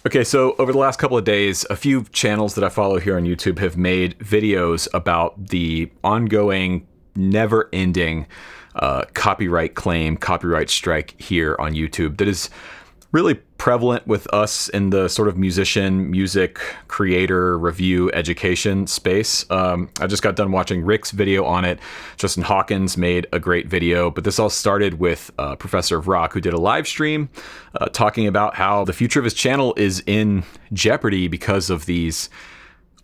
Okay, so over the last couple of days, a few channels that I follow here on YouTube have made videos about the ongoing, never-ending copyright claim, copyright strike here on YouTube that is really prevalent with us in the sort of musician, music creator, review, education space. I just got done watching Rick's video on it. Justin Hawkins made a great video, but this all started with Professor of Rock, who did a live stream talking about how the future of his channel is in jeopardy because of these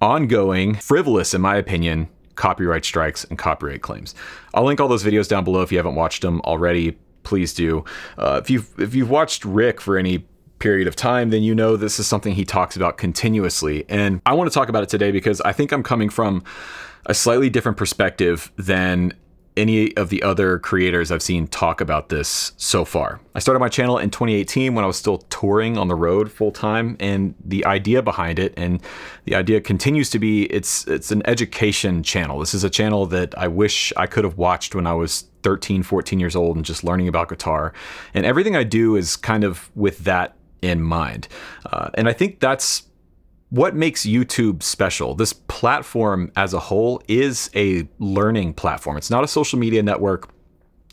ongoing, frivolous, in my opinion, copyright strikes and copyright claims. I'll link all those videos down below if you haven't watched them already. Please do. If you've watched Rick for any period of time, then you know this is something he talks about continuously. And I want to talk about it today because I think I'm coming from a slightly different perspective than any of the other creators I've seen talk about this so far. I started my channel in 2018 when I was still touring on the road full time, and the idea behind it, and the idea continues to be, it's an education channel. This is a channel that I wish I could have watched when I was 13, 14 years old and just learning about guitar. And everything I do is kind of with that in mind. And I think that's what makes YouTube special. This platform as a whole is a learning platform. It's not a social media network.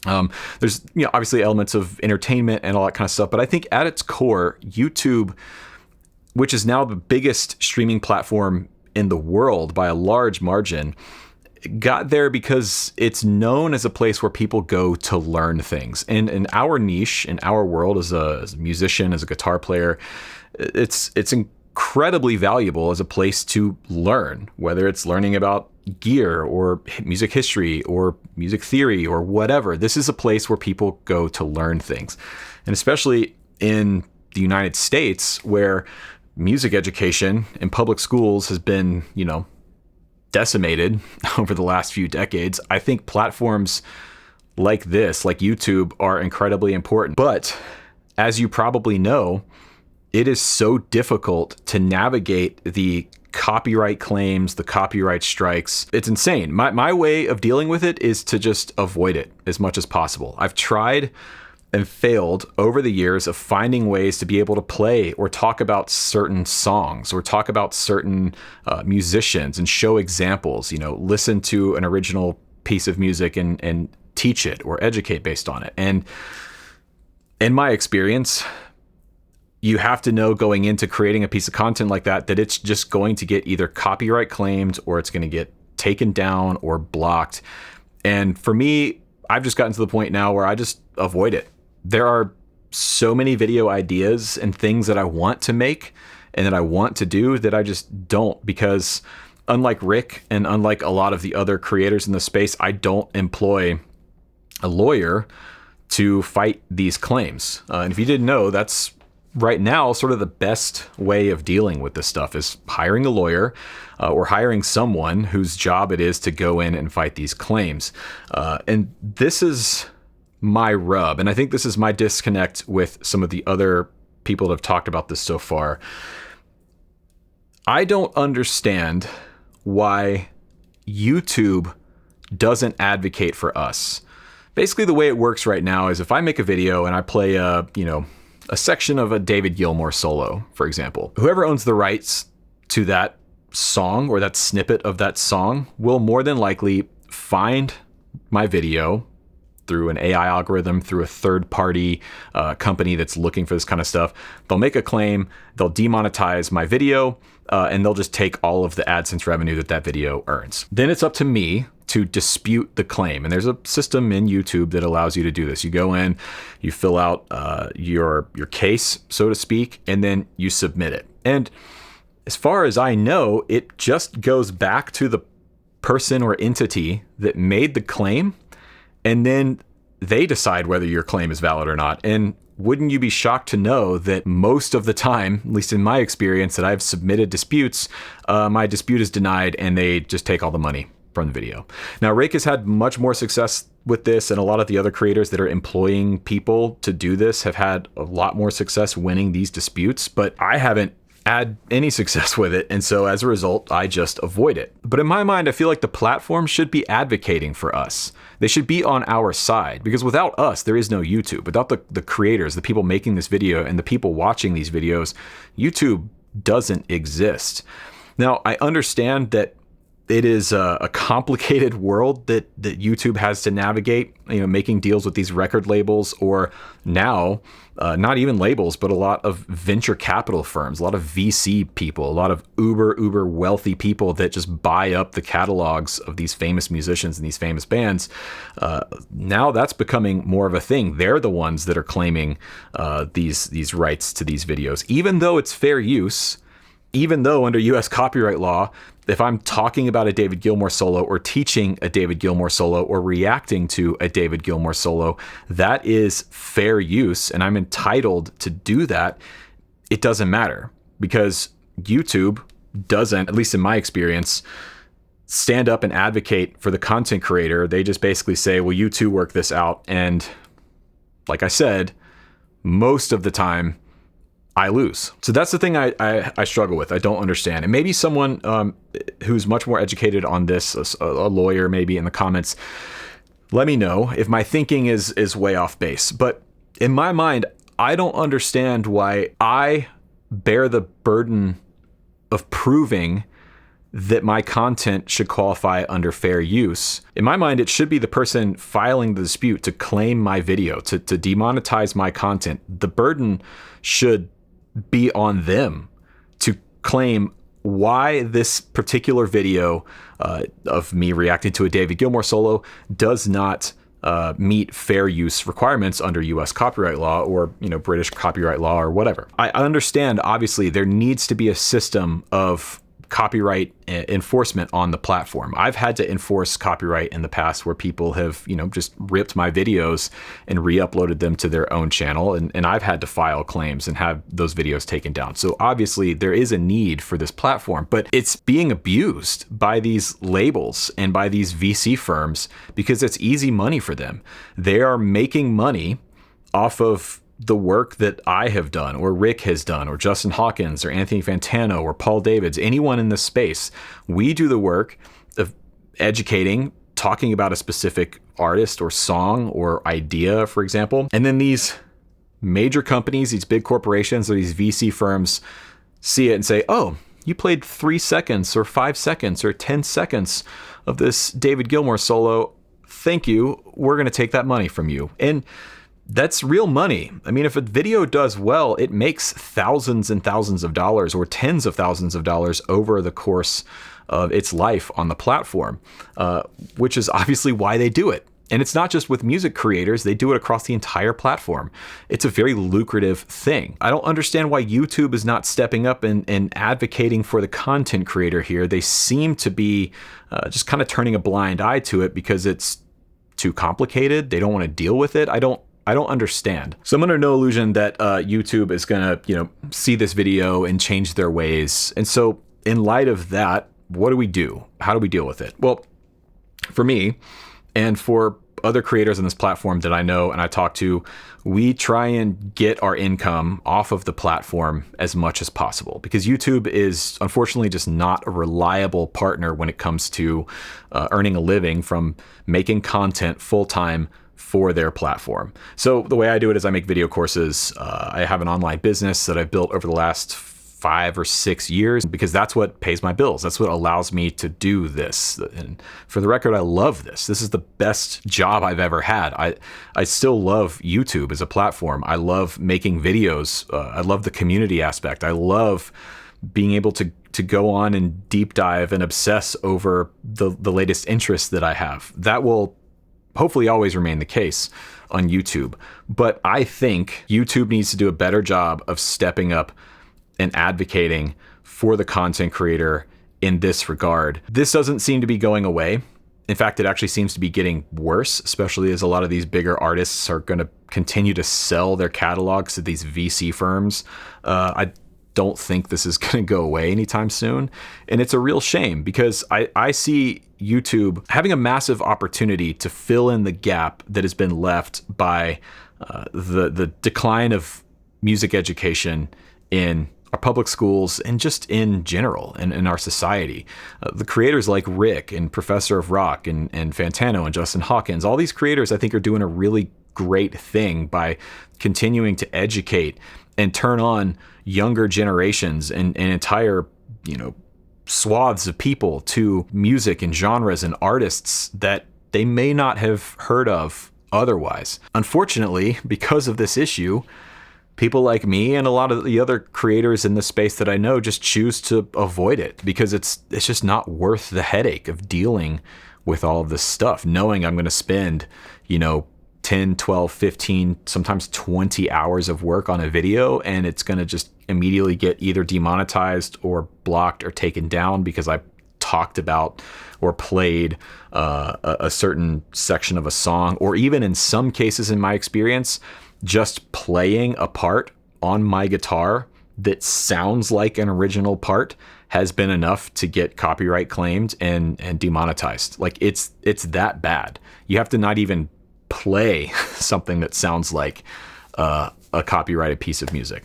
There's obviously elements of entertainment and all that kind of stuff, but I think at its core, YouTube, which is now the biggest streaming platform in the world by a large margin, got there because it's known as a place where people go to learn things. And in our niche, in our world as a musician, as a guitar player, it's incredibly valuable as a place to learn, whether it's learning about gear or music history or music theory or whatever. This is a place where people go to learn things. And especially in the United States, where music education in public schools has been, decimated over the last few decades, I think platforms like this, like YouTube, are incredibly important. But as you probably know, it is so difficult to navigate the copyright claims, the copyright strikes. It's insane. My way of dealing with it is to just avoid it as much as possible. I've tried and failed over the years of finding ways to be able to play or talk about certain songs or talk about certain musicians and show examples, listen to an original piece of music and teach it or educate based on it. And in my experience, you have to know going into creating a piece of content like that it's just going to get either copyright claimed or it's going to get taken down or blocked. And for me, I've just gotten to the point now where I just avoid it. There are so many video ideas and things that I want to make and that I want to do that I just don't, because unlike Rick and unlike a lot of the other creators in the space, I don't employ a lawyer to fight these claims. And if you didn't know, that's right now sort of the best way of dealing with this stuff is hiring a lawyer or hiring someone whose job it is to go in and fight these claims. And this is my rub. And I think this is my disconnect with some of the other people that have talked about this so far. I don't understand why YouTube doesn't advocate for us. Basically, the way it works right now is if I make a video and I play a section of a David Gilmour solo, for example, whoever owns the rights to that song or that snippet of that song will more than likely find my video through an AI algorithm, through a third-party company that's looking for this kind of stuff. They'll make a claim, they'll demonetize my video, and they'll just take all of the AdSense revenue that video earns. Then it's up to me to dispute the claim. And there's a system in YouTube that allows you to do this. You go in, you fill out your case, so to speak, and then you submit it. And as far as I know, it just goes back to the person or entity that made the claim, and then they decide whether your claim is valid or not. And wouldn't you be shocked to know that most of the time, at least in my experience, that I've submitted disputes, my dispute is denied and they just take all the money from the video. Now, Rick has had much more success with this, and a lot of the other creators that are employing people to do this have had a lot more success winning these disputes, but I haven't had any success with it. And so as a result, I just avoid it. But in my mind, I feel like the platform should be advocating for us. They should be on our side, because without us, there is no YouTube. Without the creators, the people making this video and the people watching these videos, YouTube doesn't exist. Now, I understand that it is a complicated world that YouTube has to navigate, making deals with these record labels, or now not even labels, but a lot of venture capital firms, a lot of VC people, a lot of uber wealthy people that just buy up the catalogs of these famous musicians and these famous bands. Now that's becoming more of a thing. They're the ones that are claiming these rights to these videos, even though it's fair use. Even though under US copyright law, if I'm talking about a David Gilmour solo or teaching a David Gilmour solo or reacting to a David Gilmour solo, that is fair use and I'm entitled to do that. It doesn't matter, because YouTube doesn't, at least in my experience, stand up and advocate for the content creator. They just basically say, well, you two work this out. And like I said, most of the time, I lose. So that's the thing I struggle with. I don't understand. And maybe someone who's much more educated on this, a lawyer maybe, in the comments, let me know if my thinking is way off base. But in my mind, I don't understand why I bear the burden of proving that my content should qualify under fair use. In my mind, it should be the person filing the dispute to claim my video, to demonetize my content. The burden should be on them to claim why this particular video of me reacting to a David Gilmour solo does not meet fair use requirements under US copyright law or British copyright law or whatever. I understand, obviously, there needs to be a system of copyright enforcement on the platform. I've had to enforce copyright in the past where people have, just ripped my videos and re-uploaded them to their own channel. And I've had to file claims and have those videos taken down. So obviously there is a need for this platform, but it's being abused by these labels and by these VC firms because it's easy money for them. They are making money off of the work that I have done, or Rick has done, or Justin Hawkins, or Anthony Fantano, or Paul Davids, anyone in this space. We do the work of educating, talking about a specific artist or song or idea, for example. And then these major companies, these big corporations, or these VC firms see it and say, oh, you played 3 seconds or 5 seconds or 10 seconds of this David Gilmour solo. Thank you. We're going to take that money from you. And that's real money. I mean, if a video does well, it makes thousands and thousands of dollars or tens of thousands of dollars over the course of its life on the platform, which is obviously why they do it. And it's not just with music creators, they do it across the entire platform. It's a very lucrative thing. I don't understand why YouTube is not stepping up and advocating for the content creator here. They seem to be just kind of turning a blind eye to it because it's too complicated. They don't want to deal with it. I don't understand. So I'm under no illusion that YouTube is gonna, see this video and change their ways. And so in light of that, what do we do? How do we deal with it? Well, for me and for other creators on this platform that I know and I talk to, we try and get our income off of the platform as much as possible, because YouTube is unfortunately just not a reliable partner when it comes to earning a living from making content full-time for their platform. So the way I do it is I make video courses. I have an online business that I've built over the last 5 or 6 years because that's what pays my bills. That's what allows me to do this. And for the record, I love this. This is the best job I've ever had. I still love YouTube as a platform. I love making videos. I love the community aspect. I love being able to go on and deep dive and obsess over the latest interests that I have. That will hopefully always remain the case on YouTube. But I think YouTube needs to do a better job of stepping up and advocating for the content creator in this regard. This doesn't seem to be going away. In fact, it actually seems to be getting worse, especially as a lot of these bigger artists are going to continue to sell their catalogs to these VC firms. I don't think this is going to go away anytime soon. And it's a real shame because I see YouTube having a massive opportunity to fill in the gap that has been left by the decline of music education in our public schools and just in general in our society. The creators like Rick and Professor of Rock and Fantano and Justin Hawkins, all these creators I think are doing a really great thing by continuing to educate and turn on younger generations and entire, swaths of people to music and genres and artists that they may not have heard of otherwise. Unfortunately, because of this issue, people like me and a lot of the other creators in the space that I know just choose to avoid it because it's just not worth the headache of dealing with all of this stuff, knowing I'm going to spend, 10, 12, 15, sometimes 20 hours of work on a video, and it's going to just immediately get either demonetized or blocked or taken down because I talked about or played a certain section of a song, or even in some cases in my experience, just playing a part on my guitar that sounds like an original part has been enough to get copyright claimed and demonetized. Like it's that bad. You have to not even play something that sounds like a copyrighted piece of music.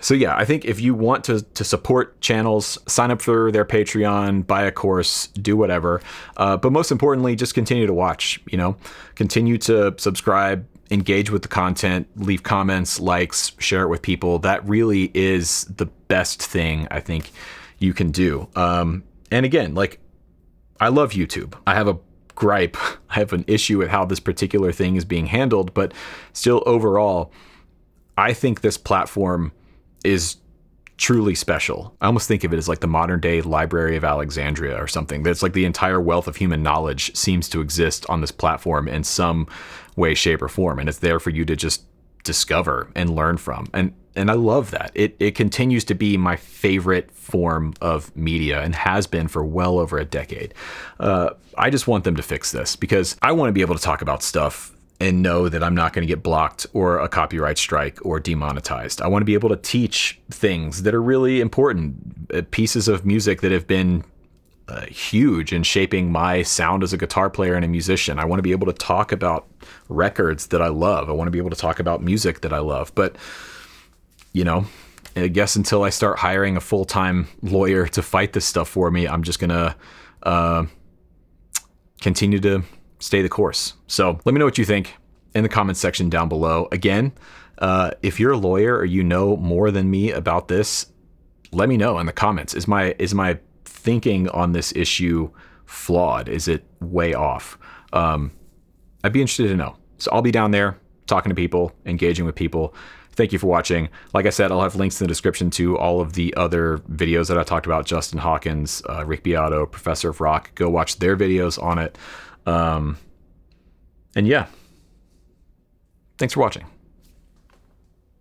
So yeah, I think if you want to support channels, sign up for their Patreon, buy a course, do whatever. But most importantly, just continue to watch, continue to subscribe, engage with the content, leave comments, likes, share it with people. That really is the best thing I think you can do. And again, I love YouTube. I have a gripe. I have an issue with how this particular thing is being handled, but still overall, I think this platform is truly special. I almost think of it as like the modern day Library of Alexandria or something. That's like the entire wealth of human knowledge seems to exist on this platform in some way, shape, or form. And it's there for you to just discover and learn from. And I love that. It continues to be my favorite form of media and has been for well over a decade. I just want them to fix this because I want to be able to talk about stuff and know that I'm not going to get blocked or a copyright strike or demonetized. I want to be able to teach things that are really important, pieces of music that have been huge in shaping my sound as a guitar player and a musician. I want to be able to talk about records that I love. I want to be able to talk about music that I love. But, I guess until I start hiring a full-time lawyer to fight this stuff for me, I'm just going to continue to stay the course. So let me know what you think in the comments section down below. Again, if you're a lawyer or you know more than me about this, let me know in the comments. Is my thinking on this issue flawed? Is it way off? I'd be interested to know. So I'll be down there talking to people, engaging with people. Thank you for watching. Like I said, I'll have links in the description to all of the other videos that I talked about. Justin Hawkins, Rick Beato, Professor of Rock. Go watch their videos on it. And yeah, thanks for watching.